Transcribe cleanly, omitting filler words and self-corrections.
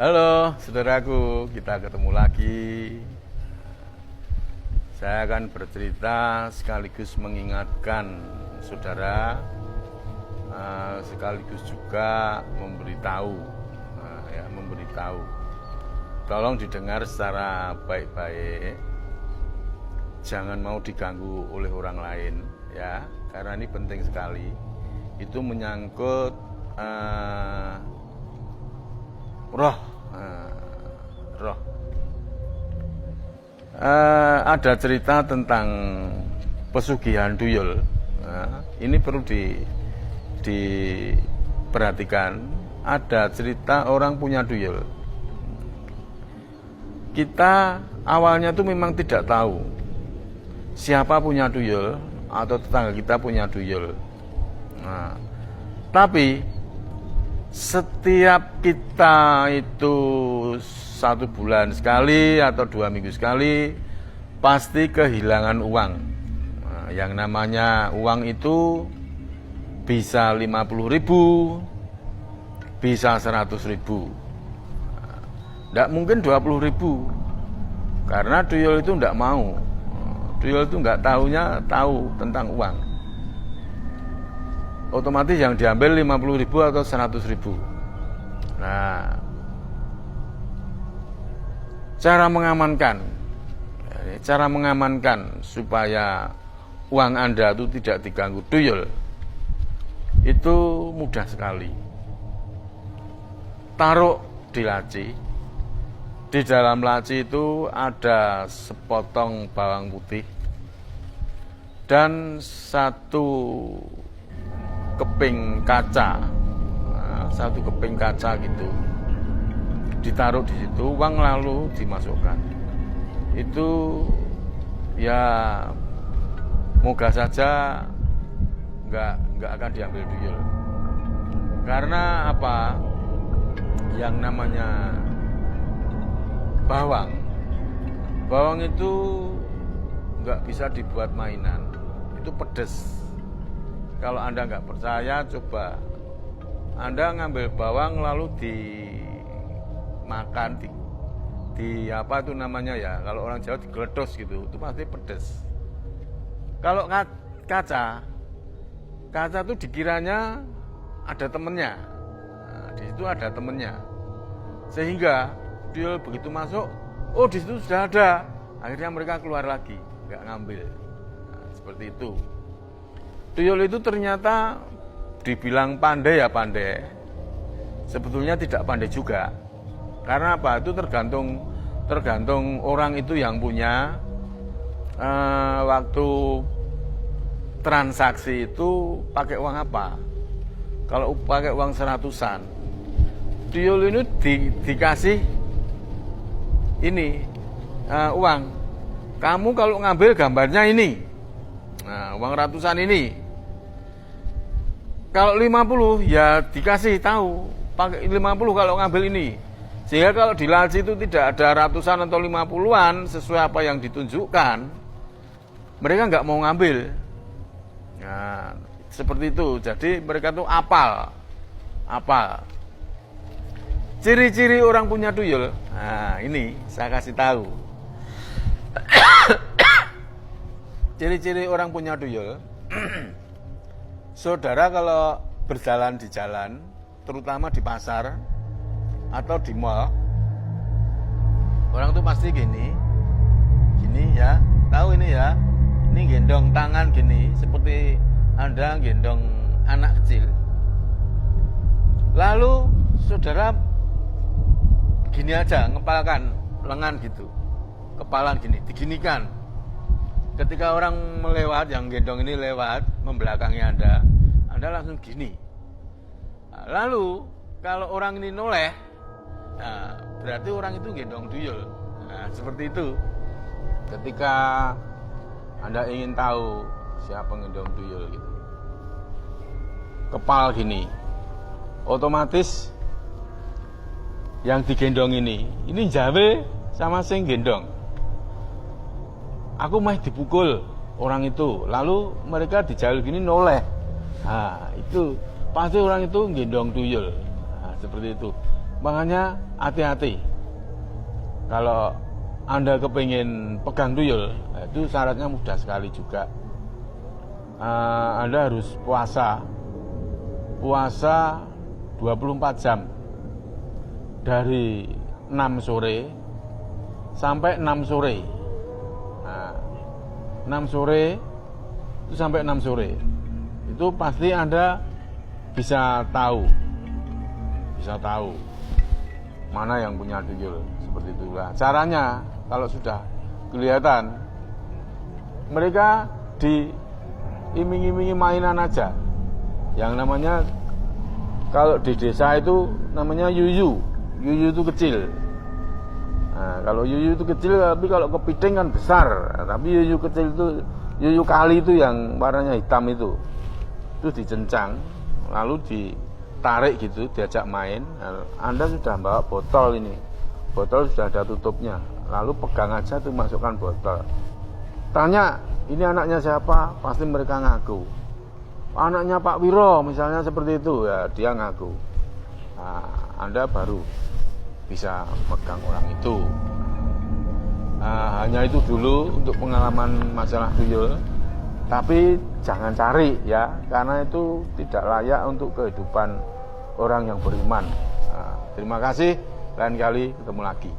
Halo saudaraku, kita ketemu lagi. Saya akan bercerita sekaligus mengingatkan saudara, sekaligus juga memberitahu. Tolong didengar secara baik-baik, jangan mau diganggu oleh orang lain, ya, karena ini penting sekali. Itu menyangkut roh. Ada cerita tentang pesugihan tuyul. Ini perlu diperhatikan. Ada cerita orang punya tuyul. Kita awalnya tuh memang tidak tahu siapa punya tuyul atau tetangga kita punya tuyul. Tapi setiap kita itu 1 bulan sekali atau 2 minggu sekali pasti kehilangan uang. Yang namanya uang itu bisa 50.000, bisa 100.000. Tidak mungkin 20.000, karena tuyul itu tidak mau. Tuyul itu nggak tahu tentang uang. Otomatis yang diambil 50.000 atau 100.000. Nah, cara mengamankan supaya uang Anda itu tidak diganggu tuyul itu mudah sekali. Taruh di laci. Di dalam laci itu ada sepotong bawang putih dan 1 keping kaca, 1 keping kaca gitu, ditaruh di situ, uang lalu dimasukkan. Itu ya moga saja nggak akan diambil tuyul. Karena apa? Yang namanya bawang itu nggak bisa dibuat mainan, itu pedes. Kalau Anda nggak percaya, coba Anda ngambil bawang lalu dimakan, di apa itu namanya ya, kalau orang Jawa digeledos gitu, itu pasti pedes. Kalau kaca itu dikiranya ada temennya. Di situ ada temennya, sehingga tuyul begitu masuk, oh di situ sudah ada, akhirnya mereka keluar lagi, nggak ngambil. Seperti itu. Tuyul itu ternyata dibilang pandai ya pandai, sebetulnya tidak pandai juga. Karena apa? Itu tergantung orang itu yang punya. Waktu transaksi itu pakai uang apa? Kalau pakai uang 100-an, tuyul ini dikasih ini uang. Kamu kalau ngambil gambarnya ini, uang ratusan ini. Kalau 50 ya dikasih tahu pakai 50 kalau ngambil ini. Sehingga kalau di laci itu tidak ada ratusan atau 50-an sesuai apa yang ditunjukkan, mereka nggak mau ngambil. Nah, seperti itu. Jadi mereka tuh apal. Ciri-ciri orang punya tuyul. Nah, ini saya kasih tahu. Ciri-ciri orang punya tuyul. Saudara kalau berjalan di jalan, terutama di pasar atau di mal, orang tuh pasti gini ya, tahu ini ya, ini gendong tangan gini, seperti Anda gendong anak kecil. Lalu saudara gini aja, ngepalkan lengan gitu, kepala gini, diginikan. Ketika orang melewat, yang gendong ini lewat, membelakangi Anda langsung gini. Nah, lalu kalau orang ini noleh, nah, berarti orang itu gendong tuyul. Nah, seperti itu. Ketika Anda ingin tahu siapa gendong tuyul gitu, kepal gini, otomatis yang digendong ini jawe sama sing gendong. Aku mah dipukul orang itu, lalu mereka dijauh gini noleh. Nah, itu pasti orang itu gendong tuyul. Nah, seperti itu. Makanya hati-hati. Kalau Anda kepingin pegang tuyul, itu syaratnya mudah sekali juga. Anda harus puasa 24 jam dari 6 sore sampai 6 sore. 6 sore itu sampai 6 sore. Itu pasti Anda bisa tahu mana yang punya tuyul, seperti itulah. Caranya kalau sudah kelihatan, mereka diiming-imingi mainan aja. Yang namanya kalau di desa itu namanya yuyu itu kecil. Nah, kalau yuyu itu kecil, tapi kalau kepiting kan besar. Tapi yuyu kecil itu, yuyu kali itu yang warnanya hitam itu dicencang, lalu ditarik gitu, diajak main. Nah, Anda sudah bawa botol ini, botol sudah ada tutupnya, lalu pegang aja tuh, masukkan botol. Tanya, ini anaknya siapa? Pasti mereka ngaku. Anaknya Pak Wiro misalnya, seperti itu ya, dia ngaku. Nah, Anda baru bisa megang orang itu. Hanya itu dulu untuk pengalaman masalah tuyul. Tapi jangan cari ya, karena itu tidak layak untuk kehidupan orang yang beriman. Terima kasih, lain kali ketemu lagi.